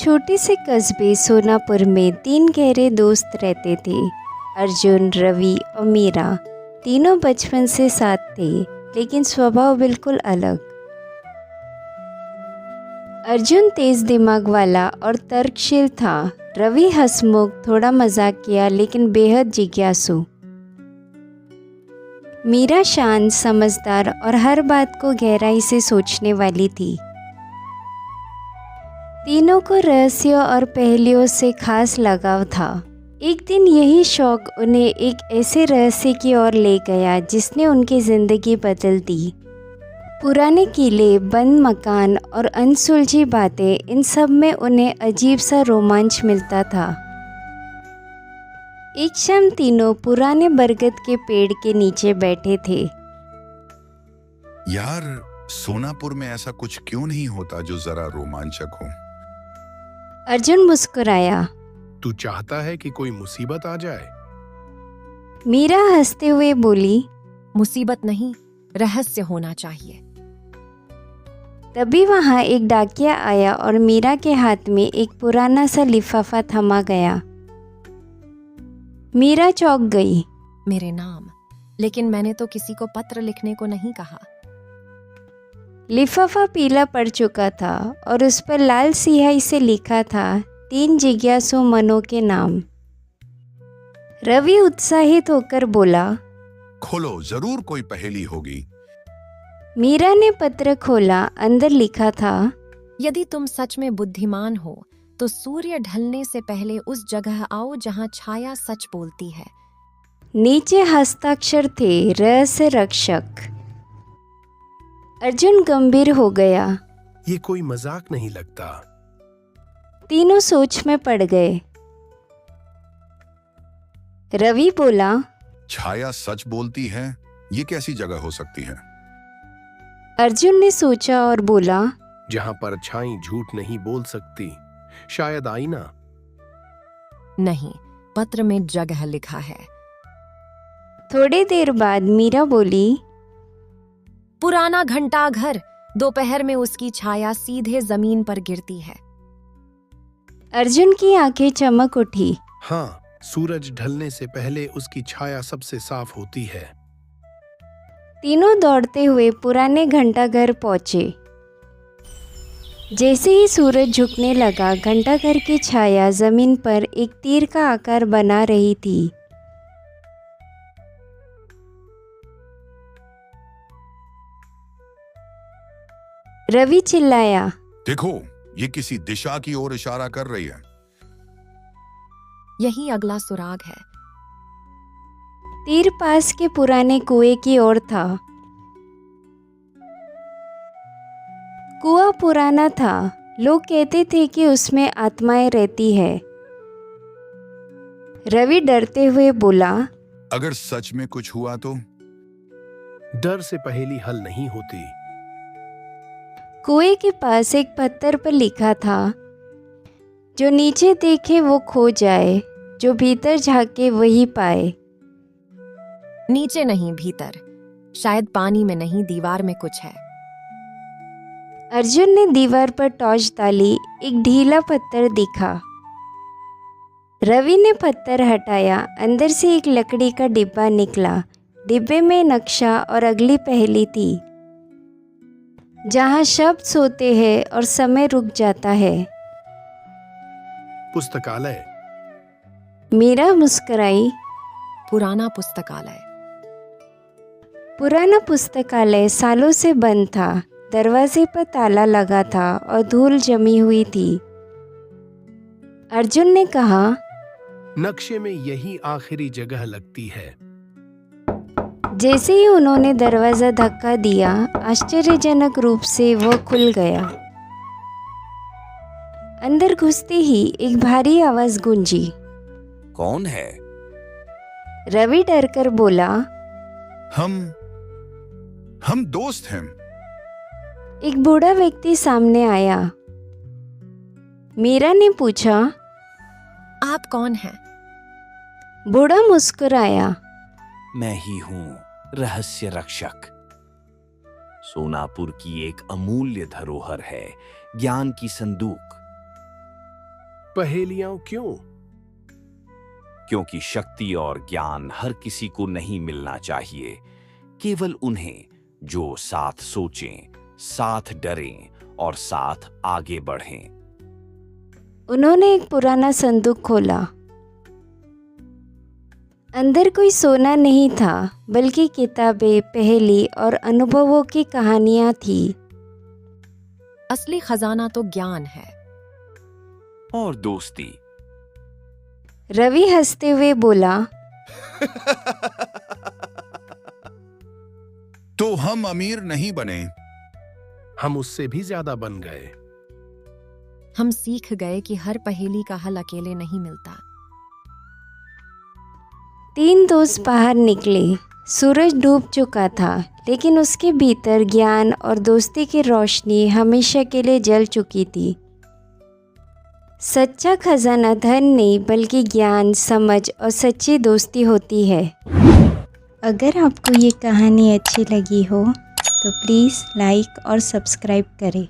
छोटे से कस्बे सोनापुर में 3 गहरे दोस्त रहते थे। अर्जुन, रवि और मीरा। तीनों बचपन से साथ थे, लेकिन स्वभाव बिल्कुल अलग। अर्जुन तेज दिमाग वाला और तर्कशील था। रवि हंसमुख, थोड़ा मजाकिया लेकिन बेहद जिज्ञासु। मीरा शांत, समझदार और हर बात को गहराई से सोचने वाली थी। तीनों को रहस्य और पहेलियों से खास लगाव था। एक दिन यही शौक उन्हें एक ऐसे रहस्य की ओर ले गया जिसने उनकी जिंदगी बदल दी। पुराने किले, बंद मकान और अनसुलझी बातें, इन सब में उन्हें अजीब सा रोमांच मिलता था। एक शाम तीनों पुराने बरगद के पेड़ के नीचे बैठे थे। यार, सोनापुर में ऐसा कुछ क्यों नहीं होता जो जरा रोमांचक हो? अर्जुन मुस्कुराया। तू चाहता है कि कोई मुसीबत आ जाए? मीरा हंसते हुए बोली, मुसीबत नहीं, रहस्य होना चाहिए। तभी वहां एक डाकिया आया और मीरा के हाथ में एक पुराना सा लिफाफा थमा गया। मीरा चौंक गई। मेरे नाम, लेकिन मैंने तो किसी को पत्र लिखने को नहीं कहा। लिफाफा पीला पड़ चुका था और उस पर लाल स्याही से लिखा था 3 जिज्ञासु मनों के नाम। रवि उत्साहित होकर बोला, खोलो, जरूर कोई पहेली होगी। मीरा ने पत्र खोला। अंदर लिखा था, यदि तुम सच में बुद्धिमान हो तो सूर्य ढलने से पहले उस जगह आओ जहां छाया सच बोलती है। नीचे हस्ताक्षर थे, रहस्य रक्षक। अर्जुन गंभीर हो गया। ये कोई मजाक नहीं लगता। तीनों सोच में पड़ गए। रवि बोला, छाया सच बोलती है, ये कैसी जगह हो सकती है? अर्जुन ने सोचा और बोला, जहां परछाई झूठ नहीं बोल सकती, शायद आईना। नहीं, पत्र में जगह लिखा है। थोड़ी देर बाद मीरा बोली, पुराना घंटा घर, दोपहर में उसकी छाया सीधे जमीन पर गिरती है। अर्जुन की आंखें चमक उठी। हाँ, सूरज ढलने से पहले उसकी छाया सबसे साफ होती है। तीनों दौड़ते हुए पुराने घंटाघर पहुंचे। जैसे ही सूरज झुकने लगा, घंटाघर की छाया जमीन पर एक तीर का आकार बना रही थी। रवि चिल्लाया, देखो, ये किसी दिशा की ओर इशारा कर रही है। यही अगला सुराग है। तीर पास के पुराने कुएं की ओर था। कुआं पुराना था। लोग कहते थे कि उसमें आत्माएं रहती है। रवि डरते हुए बोला, अगर सच में कुछ हुआ तो? डर से पहेली हल नहीं होती। कुएं के पास एक पत्थर पर लिखा था, जो नीचे देखे वो खो जाए, जो भीतर झांके वही पाए। नीचे नहीं, भीतर। शायद पानी में नहीं, दीवार में कुछ है। अर्जुन ने दीवार पर टॉर्च डाली। एक ढीला पत्थर दिखा। रवि ने पत्थर हटाया। अंदर से एक लकड़ी का डिब्बा निकला। डिब्बे में नक्शा और अगली पहेली थी, जहाँ शब्द सोते हैं और समय रुक जाता है। पुस्तकालय। मीरा मुस्कुराई। पुराना पुस्तकालय। पुराना पुस्तकालय सालों से बंद था। दरवाजे पर ताला लगा था और धूल जमी हुई थी। अर्जुन ने कहा, नक्शे में यही आखिरी जगह लगती है। जैसे ही उन्होंने दरवाजा धक्का दिया, आश्चर्यजनक रूप से वह खुल गया। अंदर घुसते ही एक भारी आवाज गूंजी। कौन है? रवि डरकर बोला, हम दोस्त हैं। एक बूढ़ा व्यक्ति सामने आया। मीरा ने पूछा, आप कौन हैं? बूढ़ा मुस्कुराया। मैं ही हूं, रहस्य रक्षक। सोनापुर की एक अमूल्य धरोहर है, ज्ञान की संदूक। पहेलियां क्यों? क्योंकि शक्ति और ज्ञान हर किसी को नहीं मिलना चाहिए, केवल उन्हें जो साथ सोचें, साथ डरें और साथ आगे बढ़ें। उन्होंने एक पुराना संदूक खोला। अंदर कोई सोना नहीं था, बल्कि किताबें, पहेली और अनुभवों की कहानियां थी। असली खजाना तो ज्ञान है। और दोस्ती। रवि हंसते हुए बोला, तो हम अमीर नहीं बने। हम उससे भी ज्यादा बन गए। हम सीख गए कि हर पहेली का हल अकेले नहीं मिलता। 3 दोस्त बाहर निकले। सूरज डूब चुका था, लेकिन उसके भीतर ज्ञान और दोस्ती की रोशनी हमेशा के लिए जल चुकी थी। सच्चा खजाना धन नहीं, बल्कि ज्ञान, समझ और सच्ची दोस्ती होती है। अगर आपको ये कहानी अच्छी लगी हो तो प्लीज़ लाइक और सब्सक्राइब करें।